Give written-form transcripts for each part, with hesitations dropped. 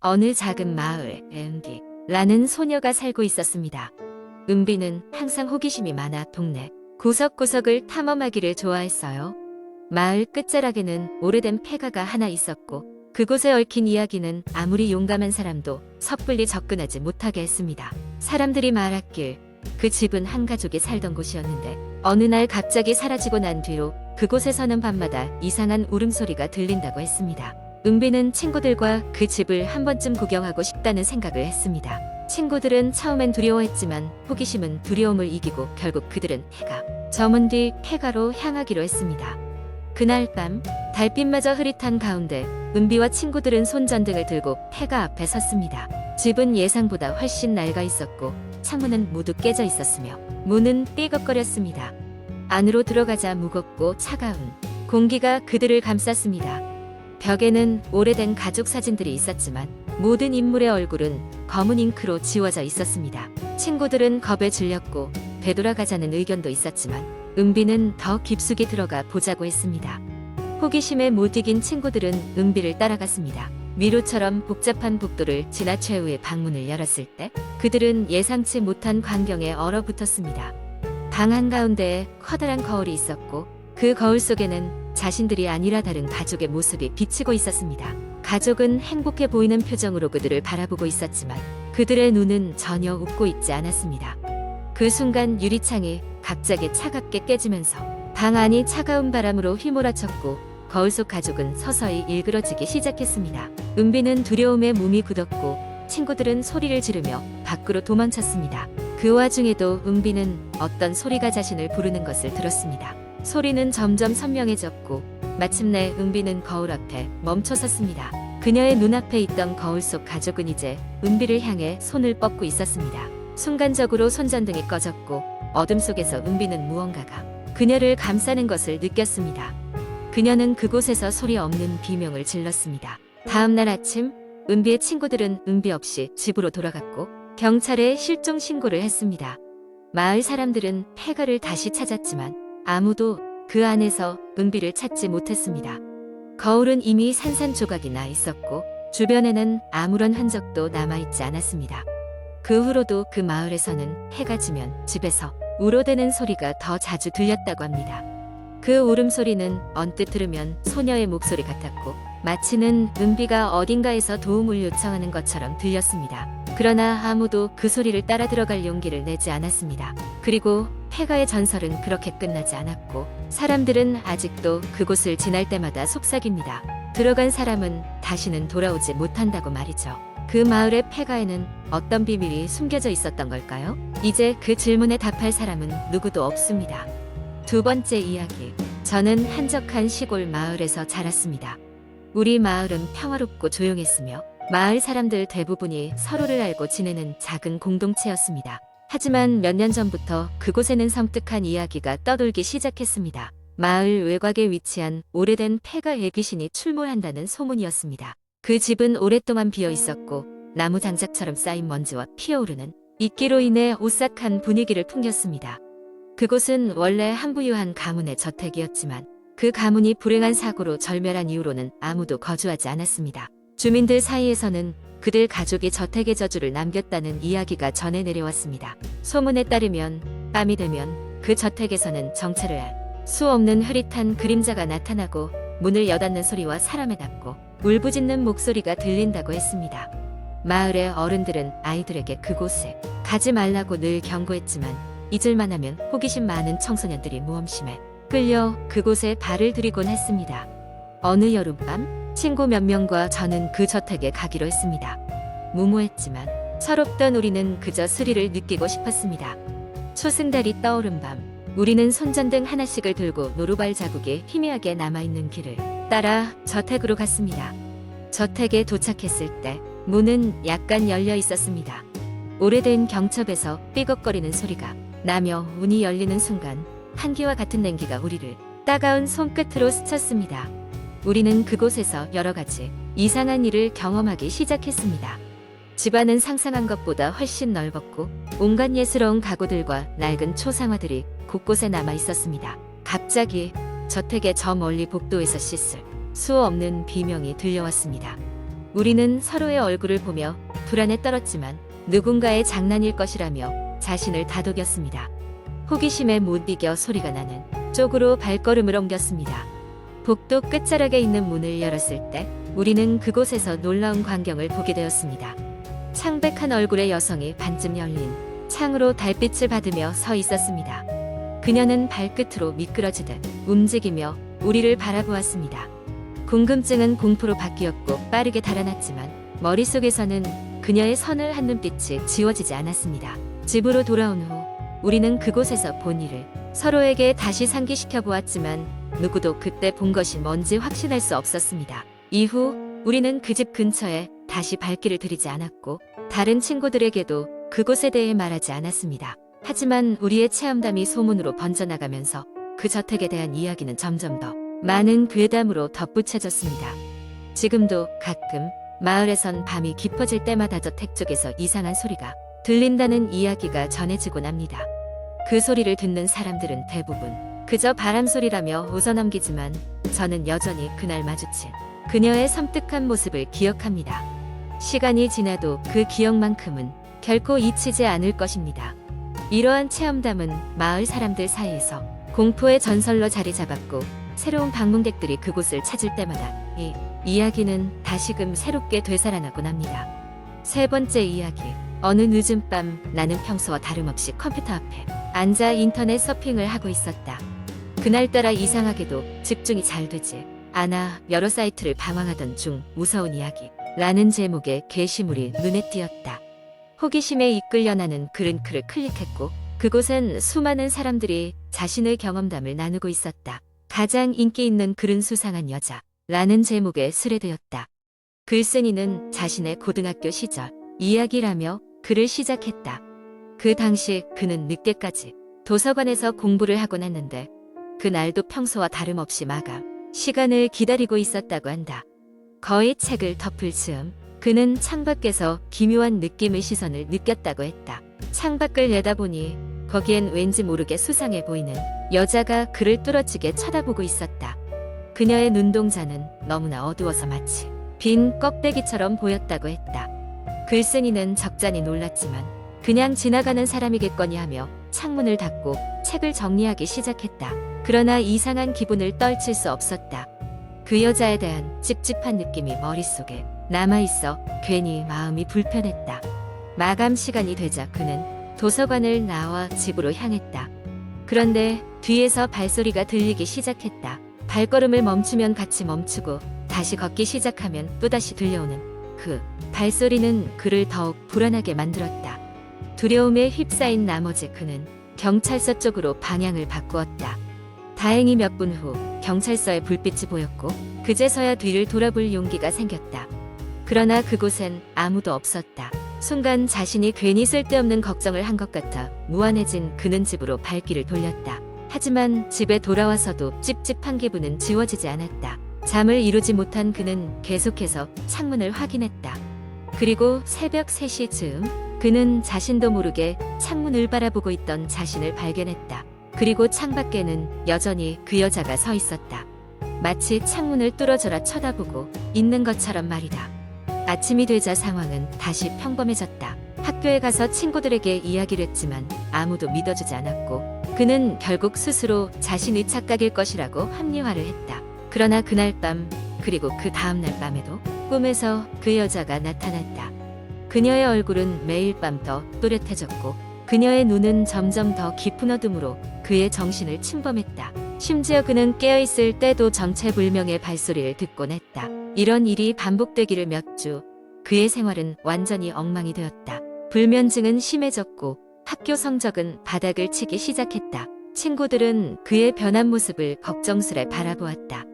어느 작은 마을에 은비라는 소녀가 살고 있었습니다. 은비는 항상 호기심이 많아 동네 구석구석을 탐험하기를 좋아했어요. 마을 끝자락에는 오래된 폐가가 하나 있었고 그곳에 얽힌 이야기는 아무리 용감한 사람도 섣불리 접근하지 못하게 했습니다. 사람들이 말했길 그 집은 한 가족이 살던 곳이었는데 어느 날 갑자기 사라지고 난 뒤로 그곳에서는 밤마다 이상한 울음소리가 들린다고 했습니다. 은비는 친구들과 그 집을 한 번쯤 구경하고 싶다는 생각을 했습니다. 친구들은 처음엔 두려워했지만 호기심은 두려움을 이기고 결국 그들은 해가 저문 뒤 폐가로 향하기로 했습니다. 그날 밤 달빛마저 흐릿한 가운데 은비와 친구들은 손전등을 들고 폐가 앞에 섰습니다. 집은 예상보다 훨씬 낡아 있었고 창문은 모두 깨져 있었으며 문은 삐걱거렸습니다. 안으로 들어가자 무겁고 차가운 공기가 그들을 감쌌습니다. 벽에는 오래된 가족 사진들이 있었지만 모든 인물의 얼굴은 검은 잉크로 지워져 있었습니다. 친구들은 겁에 질렸고 되돌아가자는 의견도 있었지만 은비는 더 깊숙이 들어가 보자고 했습니다. 호기심에 못 이긴 친구들은 은비를 따라갔습니다. 미로처럼 복잡한 복도를 지나 최후의 방문을 열었을 때 그들은 예상치 못한 광경에 얼어붙었습니다. 방 한가운데에 커다란 거울이 있었고 그 거울 속에는 자신들이 아니라 다른 가족의 모습이 비치고 있었습니다. 가족은 행복해 보이는 표정으로 그들을 바라보고 있었지만 그들의 눈은 전혀 웃고 있지 않았습니다. 그 순간 유리창이 갑자기 차갑게 깨지면서 방 안이 차가운 바람으로 휘몰아쳤고 거울 속 가족은 서서히 일그러지기 시작했습니다. 은비는 두려움에 몸이 굳었고 친구들은 소리를 지르며 밖으로 도망쳤습니다. 그 와중에도 은비는 어떤 소리가 자신을 부르는 것을 들었습니다. 소리는 점점 선명해졌고 마침내 은비는 거울 앞에 멈춰섰습니다. 그녀의 눈앞에 있던 거울 속 가족은 이제 은비를 향해 손을 뻗고 있었습니다. 순간적으로 손전등이 꺼졌고 어둠 속에서 은비는 무언가가 그녀를 감싸는 것을 느꼈습니다. 그녀는 그곳에서 소리 없는 비명을 질렀습니다. 다음 날 아침 은비의 친구들은 은비 없이 집으로 돌아갔고 경찰에 실종 신고를 했습니다. 마을 사람들은 폐가를 다시 찾았지만 아무도 그 안에서 은비를 찾지 못했습니다. 거울은 이미 산산조각이 나 있었고 주변에는 아무런 흔적도 남아있지 않았습니다. 그 후로도 그 마을에서는 해가 지면 집에서 우러대는 소리가 더 자주 들렸다고 합니다. 그 울음소리는 언뜻 들으면 소녀의 목소리 같았고 마치는 은비가 어딘가에서 도움을 요청하는 것처럼 들렸습니다. 그러나 아무도 그 소리를 따라 들어갈 용기를 내지 않았습니다. 그리고 폐가의 전설은 그렇게 끝나지 않았고 사람들은 아직도 그곳을 지날 때마다 속삭입니다. 들어간 사람은 다시는 돌아오지 못한다고 말이죠. 그 마을의 폐가에는 어떤 비밀이 숨겨져 있었던 걸까요? 이제 그 질문에 답할 사람은 누구도 없습니다. 두 번째 이야기. 저는 한적한 시골 마을에서 자랐습니다. 우리 마을은 평화롭고 조용했으며 마을 사람들 대부분이 서로를 알고 지내는 작은 공동체였습니다. 하지만 몇 년 전부터 그곳에는 섬뜩한 이야기가 떠돌기 시작했습니다. 마을 외곽에 위치한 오래된 폐가의 귀신이 출몰한다는 소문이었습니다. 그 집은 오랫동안 비어 있었고 나무 장작처럼 쌓인 먼지와 피어오르는 이끼로 인해 오싹한 분위기를 풍겼습니다. 그곳은 원래 한 부유한 가문의 저택이었지만 그 가문이 불행한 사고로 절멸한 이후로는 아무도 거주하지 않았습니다. 주민들 사이에서는 그들 가족이 저택의 저주를 남겼다는 이야기가 전해 내려왔습니다. 소문에 따르면 밤이 되면 그 저택에서는 정체를 알 수 없는 흐릿한 그림자가 나타나고 문을 여닫는 소리와 사람의 닫고 울부짖는 목소리가 들린다고 했습니다. 마을의 어른들은 아이들에게 그곳에 가지 말라고 늘 경고했지만 잊을만 하면 호기심 많은 청소년들이 모험심에 끌려 그곳에 발을 들이곤 했습니다. 어느 여름밤 친구 몇 명과 저는 그 저택에 가기로 했습니다. 무모했지만 서럽던 우리는 그저 스릴을 느끼고 싶었습니다. 초승달이 떠오른 밤 우리는 손전등 하나씩을 들고 노루발 자국이 희미하게 남아있는 길을 따라 저택으로 갔습니다. 저택에 도착했을 때 문은 약간 열려 있었습니다. 오래된 경첩에서 삐걱거리는 소리가 나며 문이 열리는 순간 한기와 같은 냉기가 우리를 따가운 손끝으로 스쳤습니다. 우리는 그곳에서 여러 가지 이상한 일을 경험하기 시작했습니다. 집안은 상상한 것보다 훨씬 넓었고 온갖 예스러운 가구들과 낡은 초상화들이 곳곳에 남아 있었습니다. 갑자기 저택의 저 멀리 복도에서 씻을 수 없는 비명이 들려왔습니다. 우리는 서로의 얼굴을 보며 불안에 떨었지만 누군가의 장난일 것이라며 자신을 다독였습니다. 호기심에 못 이겨 소리가 나는 쪽으로 발걸음을 옮겼습니다. 복도 끝자락에 있는 문을 열었을 때 우리는 그곳에서 놀라운 광경을 보게 되었습니다. 창백한 얼굴의 여성이 반쯤 열린 창으로 달빛을 받으며 서 있었습니다. 그녀는 발끝으로 미끄러지듯 움직이며 우리를 바라보았습니다. 궁금증은 공포로 바뀌었고 빠르게 달아났지만 머릿속에서는 그녀의 서늘한 눈빛이 지워지지 않았습니다. 집으로 돌아온 후 우리는 그곳에서 본 일을 서로에게 다시 상기시켜 보았지만 누구도 그때 본 것이 뭔지 확신할 수 없었습니다. 이후 우리는 그 집 근처에 다시 발길을 들이지 않았고 다른 친구들에게도 그곳에 대해 말하지 않았습니다. 하지만 우리의 체험담이 소문으로 번져나가면서 그 저택에 대한 이야기는 점점 더 많은 괴담으로 덧붙여졌습니다. 지금도 가끔 마을에선 밤이 깊어질 때마다 저택 쪽에서 이상한 소리가 들린다는 이야기가 전해지곤 합니다. 그 소리를 듣는 사람들은 대부분 그저 바람소리라며 웃어넘기지만 저는 여전히 그날 마주친 그녀의 섬뜩한 모습을 기억합니다. 시간이 지나도 그 기억만큼은 결코 잊히지 않을 것입니다. 이러한 체험담은 마을 사람들 사이에서 공포의 전설로 자리 잡았고 새로운 방문객들이 그곳을 찾을 때마다 이 이야기는 다시금 새롭게 되살아나곤 합니다. 세 번째 이야기. 어느 늦은 밤 나는 평소와 다름없이 컴퓨터 앞에 앉아 인터넷 서핑을 하고 있었다. 그날따라 이상하게도 집중이 잘 되지 않아 여러 사이트를 방황하던 중 무서운 이야기 라는 제목의 게시물이 눈에 띄었다. 호기심에 이끌려 나는 그 링크를 클릭했고 그곳엔 수많은 사람들이 자신의 경험담을 나누고 있었다. 가장 인기 있는 글은 수상한 여자 라는 제목에 스레되었다. 글쓴이는 자신의 고등학교 시절 이야기라며 글을 시작했다. 그 당시 그는 늦게까지 도서관에서 공부를 하곤 했는데 그날도 평소와 다름없이 마감 시간을 기다리고 있었다고 한다. 거의 책을 덮을 즈음 그는 창밖에서 기묘한 느낌의 시선을 느꼈다고 했다. 창밖을 내다보니 거기엔 왠지 모르게 수상해 보이는 여자가 그를 뚫어지게 쳐다보고 있었다. 그녀의 눈동자는 너무나 어두워서 마치 빈 껍데기처럼 보였다고 했다. 글쓴이는 적잖이 놀랐지만 그냥 지나가는 사람이겠거니 하며 창문을 닫고 책을 정리하기 시작했다. 그러나 이상한 기분을 떨칠 수 없었다. 그 여자에 대한 찝찝한 느낌이 머릿속에 남아있어 괜히 마음이 불편했다. 마감 시간이 되자 그는 도서관을 나와 집으로 향했다. 그런데 뒤에서 발소리가 들리기 시작했다. 발걸음을 멈추면 같이 멈추고 다시 걷기 시작하면 또다시 들려오는 그 발소리는 그를 더욱 불안하게 만들었다. 두려움에 휩싸인 나머지 그는 경찰서 쪽으로 방향을 바꾸었다. 다행히 몇 분 후 경찰서에 불빛이 보였고 그제서야 뒤를 돌아볼 용기가 생겼다. 그러나 그곳엔 아무도 없었다. 순간 자신이 괜히 쓸데없는 걱정을 한 것 같아 무안해진 그는 집으로 발길을 돌렸다. 하지만 집에 돌아와서도 찝찝한 기분은 지워지지 않았다. 잠을 이루지 못한 그는 계속해서 창문을 확인했다. 그리고 새벽 3시 즈음 그는 자신도 모르게 창문을 바라보고 있던 자신을 발견했다. 그리고 창밖에는 여전히 그 여자가 서 있었다. 마치 창문을 뚫어져라 쳐다보고 있는 것처럼 말이다. 아침이 되자 상황은 다시 평범해졌다. 학교에 가서 친구들에게 이야기를 했지만 아무도 믿어주지 않았고 그는 결국 스스로 자신의 착각일 것이라고 합리화를 했다. 그러나 그날 밤 그리고 그 다음날 밤에도 꿈에서 그 여자가 나타났다. 그녀의 얼굴은 매일 밤 더 또렷해졌고 그녀의 눈은 점점 더 깊은 어둠으로 그의 정신을 침범했다. 심지어 그는 깨어있을 때도 정체불명의 발소리를 듣곤 했다. 이런 일이 반복되기를 몇 주, 그의 생활은 완전히 엉망이 되었다. 불면증은 심해졌고 학교 성적은 바닥을 치기 시작했다. 친구들은 그의 변한 모습을 걱정스레 바라보았다.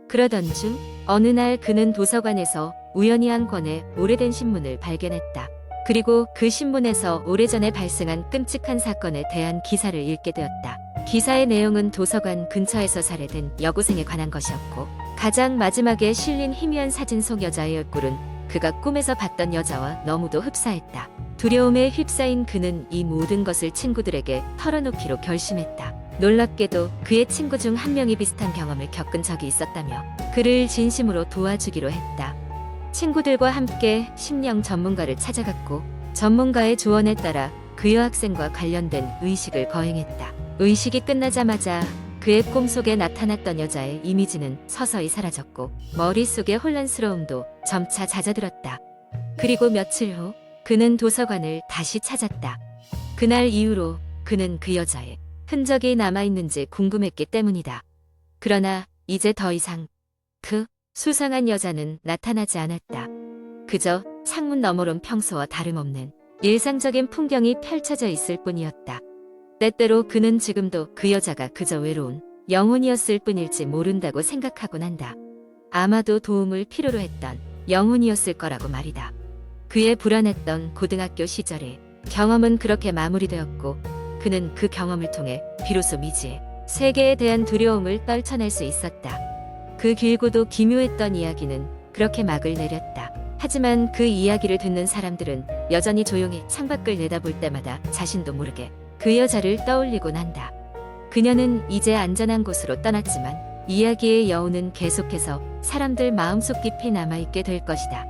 그러던 중 어느 날 그는 도서관에서 우연히 한 권의 오래된 신문을 발견했다. 그리고 그 신문에서 오래전에 발생한 끔찍한 사건에 대한 기사를 읽게 되었다. 기사의 내용은 도서관 근처에서 살해된 여고생에 관한 것이었고 가장 마지막에 실린 희미한 사진 속 여자의 얼굴은 그가 꿈에서 봤던 여자와 너무도 흡사했다. 두려움에 휩싸인 그는 이 모든 것을 친구들에게 털어놓기로 결심했다. 놀랍게도 그의 친구 중 한 명이 비슷한 경험을 겪은 적이 있었다며 그를 진심으로 도와주기로 했다. 친구들과 함께 심령 전문가를 찾아갔고 전문가의 조언에 따라 그 여학생과 관련된 의식을 거행했다. 의식이 끝나자마자 그의 꿈속에 나타났던 여자의 이미지는 서서히 사라졌고 머릿속의 혼란스러움도 점차 잦아들었다. 그리고 며칠 후 그는 도서관을 다시 찾았다. 그날 이후로 그는 그 여자의 흔적이 남아있는지 궁금했기 때문이다. 그러나 이제 더 이상 그 수상한 여자는 나타나지 않았다. 그저 창문 너머론 평소와 다름없는 일상적인 풍경이 펼쳐져 있을 뿐이었다. 때때로 그는 지금도 그 여자가 그저 외로운 영혼이었을 뿐일지 모른다고 생각하곤 한다. 아마도 도움을 필요로 했던 영혼이었을 거라고 말이다. 그의 불안했던 고등학교 시절의 경험은 그렇게 마무리되었고 그는 그 경험을 통해 비로소 미지의 세계에 대한 두려움을 떨쳐낼 수 있었다. 그 길고도 기묘했던 이야기는 그렇게 막을 내렸다. 하지만 그 이야기를 듣는 사람들은 여전히 조용히 창밖을 내다볼 때마다 자신도 모르게 그 여자를 떠올리곤 한다. 그녀는 이제 안전한 곳으로 떠났지만 이야기의 여운은 계속해서 사람들 마음속 깊이 남아있게 될 것이다.